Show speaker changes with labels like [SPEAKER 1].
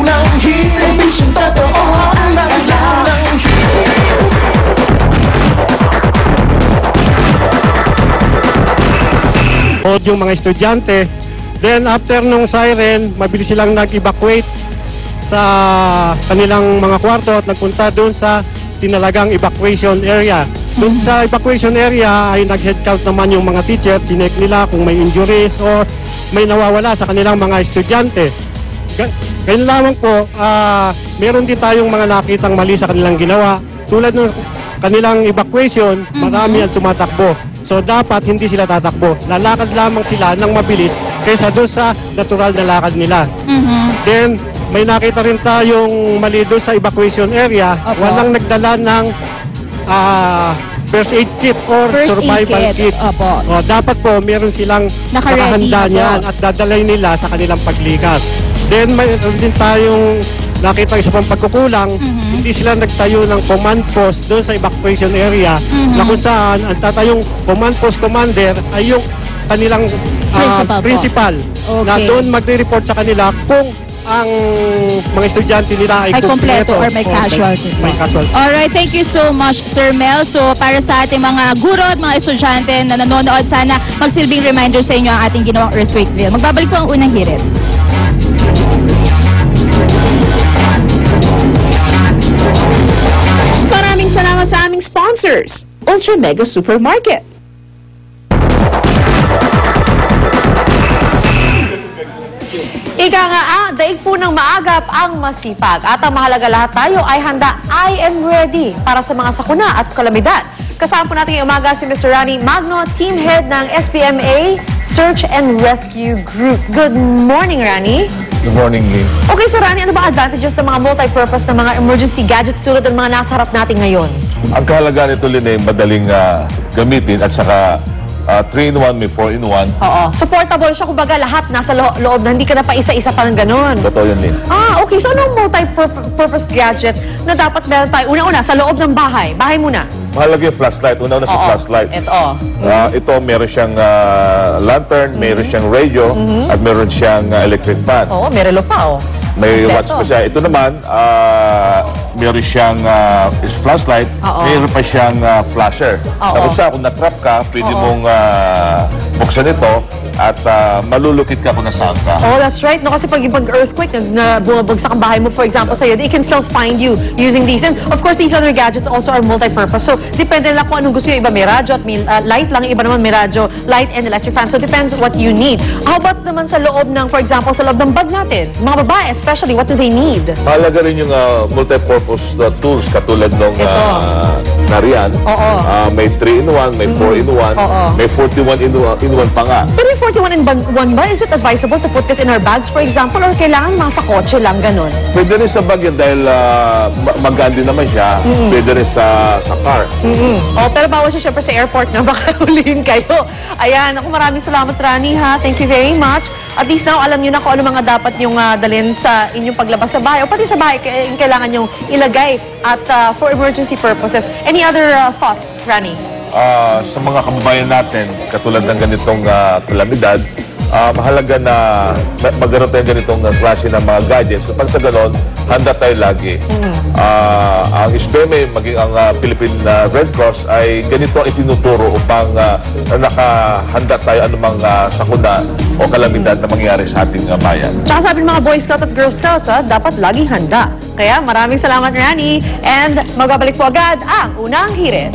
[SPEAKER 1] ng hirit, serbisyong totoo ang nais lang ng hirit.
[SPEAKER 2] O yung mga estudyante. Then after nung siren, mabilis silang nag-evacuate sa kanilang mga kwarto at nagpunta doon sa tinalagang evacuation area. Doon sa evacuation area ay nag-head count naman yung mga teacher, chinek nila kung may injuries o may nawawala sa kanilang mga estudyante. Ganyan lamang po, meron din tayong mga nakitang mali sa kanilang ginawa. Tulad ng kanilang evacuation, marami ang tumatakbo. So dapat hindi sila tatakbo. Lalakad lamang sila ng mabilis kaysa doon sa natural na lakad nila. Then, may nakita rin tayong mali doon sa evacuation area.
[SPEAKER 3] Opo.
[SPEAKER 2] Walang nagdala ng first aid kit or
[SPEAKER 3] First aid
[SPEAKER 2] survival
[SPEAKER 3] kit.
[SPEAKER 2] kit.
[SPEAKER 3] Opo.
[SPEAKER 2] O, dapat po meron silang
[SPEAKER 3] Naka-ready.
[SPEAKER 2] nakahanda
[SPEAKER 3] Opo.
[SPEAKER 2] niyan at dadalay nila sa kanilang paglikas. Then, mayroon din tayong nakita isa pang pagkukulang, hindi sila nagtayo ng command post doon sa evacuation area na kung saan ang tatayong command post commander ay yung kanilang
[SPEAKER 3] Principal po.
[SPEAKER 2] na
[SPEAKER 3] Okay.
[SPEAKER 2] doon magre-report sa kanila kung ang mga estudyante nila ay
[SPEAKER 3] kompleto or may casualty.
[SPEAKER 2] May casualty.
[SPEAKER 3] Alright, thank you so much, Sir Mel. So, para sa ating mga guro at mga estudyante na nanonood, sana magsilbing reminder sa inyo ang ating ginawang earthquake drill. Magbabalik po ang unang hirit.
[SPEAKER 4] Maraming salamat sa aming sponsors, Ultra Mega Supermarket. Ika nga, daig po ng maagap ang masipag. At ang mahalaga lahat tayo ay handa, I am ready para sa mga sakuna at kalamidad. Kasama po natin ngayong umaga si Mr. Rani Magno, Team Head ng SPMA Search and Rescue Group. Good morning, Rani.
[SPEAKER 5] Good morning, Lynn.
[SPEAKER 4] Okay, so Rani, ano ba advantages ng mga multi-purpose na mga emergency gadgets tulad ng mga nasa harap natin ngayon?
[SPEAKER 5] Ang kahalaga nito, Lynn, ay madaling gamitin at saka 3-in-1, may 4-in-1.
[SPEAKER 4] Oo. So portable siya, kumbaga lahat nasa loob na hindi ka na pa isa-isa parang ganun.
[SPEAKER 5] Totoo yan, Lynn.
[SPEAKER 4] Okay. So anong multi-purpose gadget na dapat meron tayo? Una-una, sa loob ng bahay. Bahay muna.
[SPEAKER 5] Mahalaga yung flashlight. Una-una si flashlight. Ito, meron siyang lantern, meron siyang radio, at meron siyang electric fan.
[SPEAKER 4] Oo, may relo pa, oh.
[SPEAKER 5] May
[SPEAKER 4] Kompleto.
[SPEAKER 5] watch pa siya. Ito naman, meron siyang flashlight, meron pa siyang flasher. Tapos kung na-trap ka, pwede mong buksan ito at malulukit ka kung nasaan ka.
[SPEAKER 4] Oh, that's right. No, kasi pag earthquake, bumabagsak ang bahay mo, for example, sa'yo, it can still find you using these. And of course, these other gadgets also are multi-purpose. So, depende lang kung anong gusto nyo. Iba may radyo at may light lang. Iba naman may radyo, light and electric fan. So, depends what you need. How about naman sa loob ng, for example, sa loob ng bag natin? Mga babae, especially, what do they need?
[SPEAKER 5] Mahalaga rin yung multi-purpose tools katulad ng nariyan. May 3-in-1, may 4-in-1, may 41-in-1 pa nga.
[SPEAKER 4] Pero yung 41-in-1 ba, is it advisable to put this in our bags, for example, or kailangan mga sa kotse lang, ganun?
[SPEAKER 5] Pwede rin sa bag yan dahil magaan din naman siya. Pwede rin sa car.
[SPEAKER 4] Pero bawal siya syempre sa airport na baka hulihin kayo. Ayan, ako maraming salamat, Rani, ha? Thank you very much. At least now, alam niyo na kung ano mga dapat niyong dalhin sa inyong paglabas sa bahay o pati sa bahay, kailangan niyong ilagay at for emergency purposes. Any other thoughts, Rani?
[SPEAKER 5] Sa mga kababayan natin, katulad ng ganitong kalamidad, mahalaga na magkaroon tayo ganitong klase ng mga gadgets. So, pag sa ganon, handa tayo lagi. Ang SPMA, maging ang Philippine Red Cross, ay ganito ang itinuturo upang nakahanda tayo anumang sakuna o kalamidad na mangyari sa ating bayan.
[SPEAKER 4] Tsaka sabi ng mga Boy Scout at Girl Scouts, dapat laging handa. Kaya maraming salamat, Rani. And magbabalik po agad ang unang hirit.